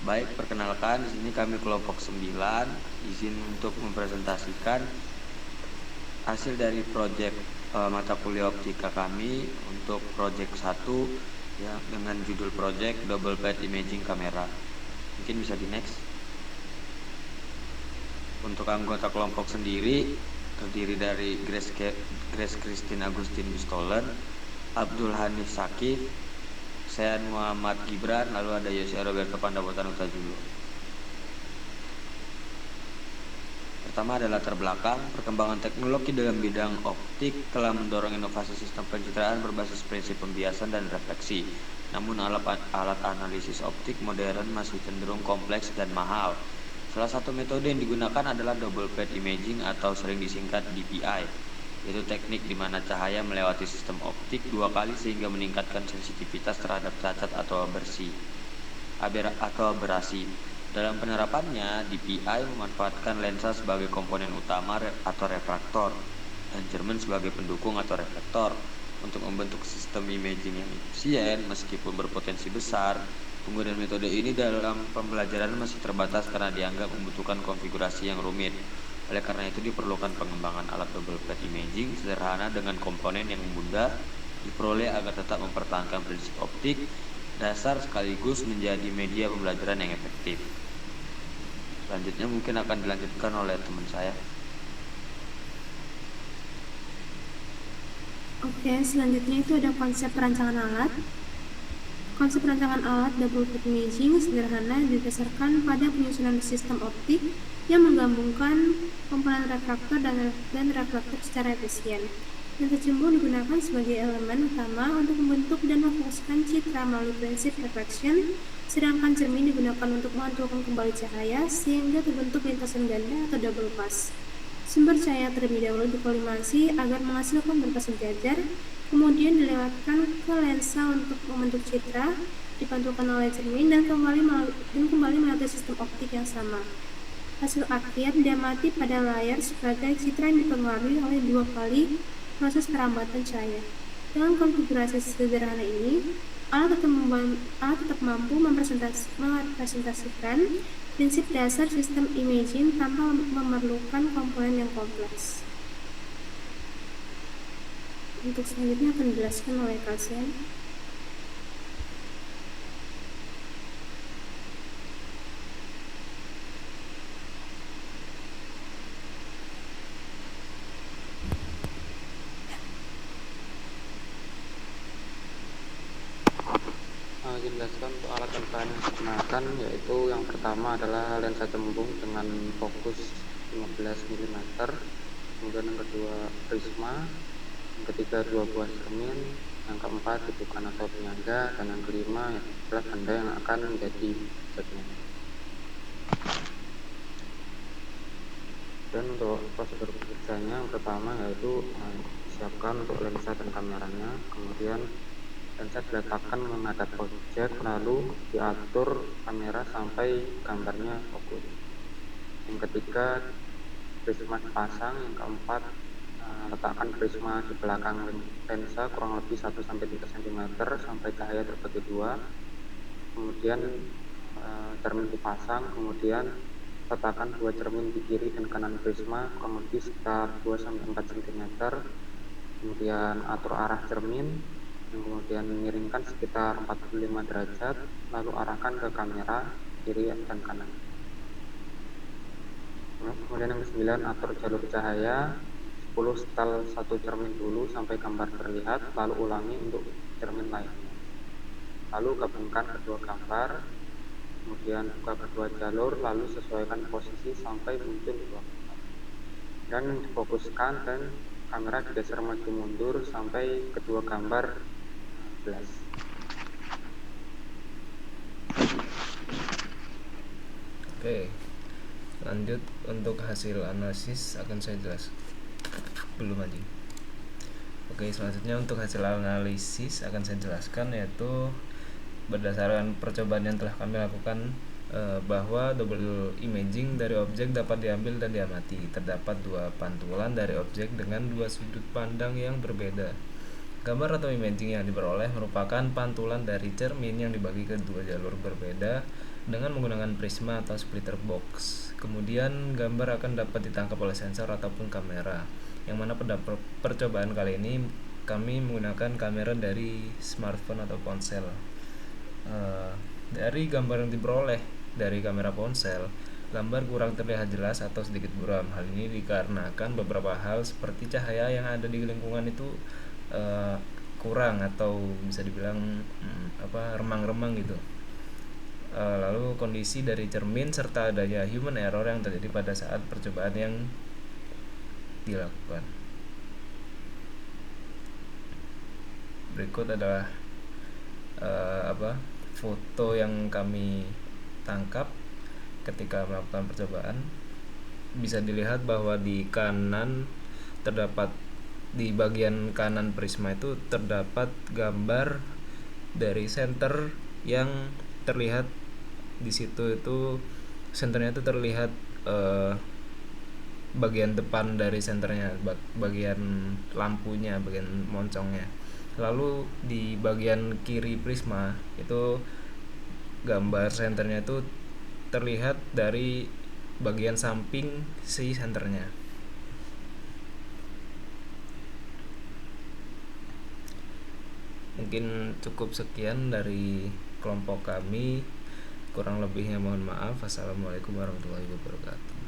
Baik, perkenalkan, di sini kami kelompok 9, izin untuk mempresentasikan hasil dari proyek mata kuliah optika kami untuk proyek 1 ya, dengan judul proyek Double Pad Imaging Camera. Mungkin bisa di next. Untuk anggota kelompok sendiri terdiri dari Grace Christine Agustin Bistolen, Abdul Hanif Sakif, saya Muhammad Gibran, lalu ada Yosya Roberto Pandapotan Utajulo. Pertama adalah latar belakang. Perkembangan teknologi dalam bidang optik telah mendorong inovasi sistem pencitraan berbasis prinsip pembiasan dan refleksi. Namun alat analisis optik modern masih cenderung kompleks dan mahal. Salah satu metode yang digunakan adalah double pad imaging atau sering disingkat DPI, yaitu teknik di mana cahaya melewati sistem optik 2 kali sehingga meningkatkan sensitivitas terhadap cacat atau aberasi. Dalam penerapannya, DPI memanfaatkan lensa sebagai komponen utama atau refraktor dan cermin sebagai pendukung atau reflektor untuk membentuk sistem imaging yang efisien meskipun berpotensi besar. Penggunaan metode ini dalam pembelajaran masih terbatas karena dianggap membutuhkan konfigurasi yang rumit. Oleh karena itu diperlukan pengembangan alat double pad imaging sederhana dengan komponen yang mudah diperoleh agar tetap mempertahankan prinsip optik dasar sekaligus menjadi media pembelajaran yang efektif. Selanjutnya mungkin akan dilanjutkan oleh teman saya. Oke, selanjutnya itu ada konsep perancangan alat. Konsep perancangan alat double pad imaging sederhana didasarkan pada penyusunan sistem optik yang menggabungkan komponen refraktor dan reflektor secara efisien. Lensa cembung digunakan sebagai elemen utama untuk membentuk dan memfokuskan citra melalui prinsip reflection, sedangkan cermin digunakan untuk memantulkan kembali cahaya sehingga terbentuk lintasan ganda atau double pass. Sumber cahaya terlebih dahulu dikolimasi agar menghasilkan berkas sejajar, kemudian dilewatkan ke lensa untuk membentuk citra, dipantulkan oleh cermin dan kembali melalui sistem optik yang sama. Hasil akhir diamati pada layar sebagai citra yang dipengaruhi oleh 2 kali proses perambatan cahaya. Dengan konfigurasi sederhana ini, alat tetap mampu mempresentasikan prinsip dasar sistem imaging tanpa memerlukan komponen yang kompleks. Untuk selanjutnya akan dijelaskan oleh Kasian. Jelaskan untuk alat lensa yang digunakan, yaitu yang pertama adalah lensa cembung dengan fokus 15 mm, kemudian yang kedua prisma, yang ketiga 2 buah cermin, yang keempat dudukan atau penyangga, dan yang kelima adalah benda yang akan menjadi objeknya. Dan untuk prosedur bekerjanya, yang pertama yaitu disiapkan untuk lensa dan kameranya, kemudian lensa diletakkan menghadap objek, lalu diatur kamera sampai gambarnya fokus. Yang ketiga, prisma dipasang. Yang keempat, letakkan prisma di belakang lensa kurang lebih 1-3 cm sampai cahaya terbagi 2. Kemudian cermin dipasang, kemudian letakkan 2 cermin di kiri dan kanan prisma kurang lebih sekitar 2-4 cm. Kemudian atur arah cermin, kemudian miringkan sekitar 45 derajat, lalu arahkan ke kamera kiri dan kanan. Kemudian yang ke-9, atur jalur cahaya 10 setel 1 cermin dulu sampai gambar terlihat, lalu ulangi untuk cermin lainnya. Lalu gabungkan kedua gambar, kemudian buka kedua jalur, lalu sesuaikan posisi sampai muncul 2 gambar. Dan difokuskan dan kamera digeser maju mundur sampai kedua gambar jelas. Oke, lanjut untuk hasil analisis akan saya jelaskan. Belum aja. Oke, selanjutnya untuk hasil analisis akan saya jelaskan, yaitu berdasarkan percobaan yang telah kami lakukan bahwa double imaging dari objek dapat diambil dan diamati. Terdapat 2 pantulan dari objek dengan 2 sudut pandang yang berbeda. Gambar atau imaging yang diperoleh merupakan pantulan dari cermin yang dibagi ke 2 jalur berbeda dengan menggunakan prisma atau splitter box. Kemudian gambar akan dapat ditangkap oleh sensor ataupun kamera. Yang mana pada percobaan kali ini kami menggunakan kamera dari smartphone atau ponsel. Dari gambar yang diperoleh dari kamera ponsel, gambar kurang terlihat jelas atau sedikit buram. Hal ini dikarenakan beberapa hal seperti cahaya yang ada di lingkungan itu kurang atau bisa dibilang remang-remang gitu. Lalu kondisi dari cermin serta adanya human error yang terjadi pada saat percobaan yang dilakukan. Berikut adalah foto yang kami tangkap ketika melakukan percobaan. Bisa dilihat bahwa di bagian kanan prisma itu terdapat gambar dari senter yang terlihat di situ. Itu senternya itu terlihat bagian depan dari senternya, bagian lampunya, bagian moncongnya. Lalu di bagian kiri prisma itu gambar senternya itu terlihat dari bagian samping si senternya. Mungkin cukup sekian dari kelompok kami, kurang lebihnya mohon maaf. Assalamualaikum warahmatullahi wabarakatuh.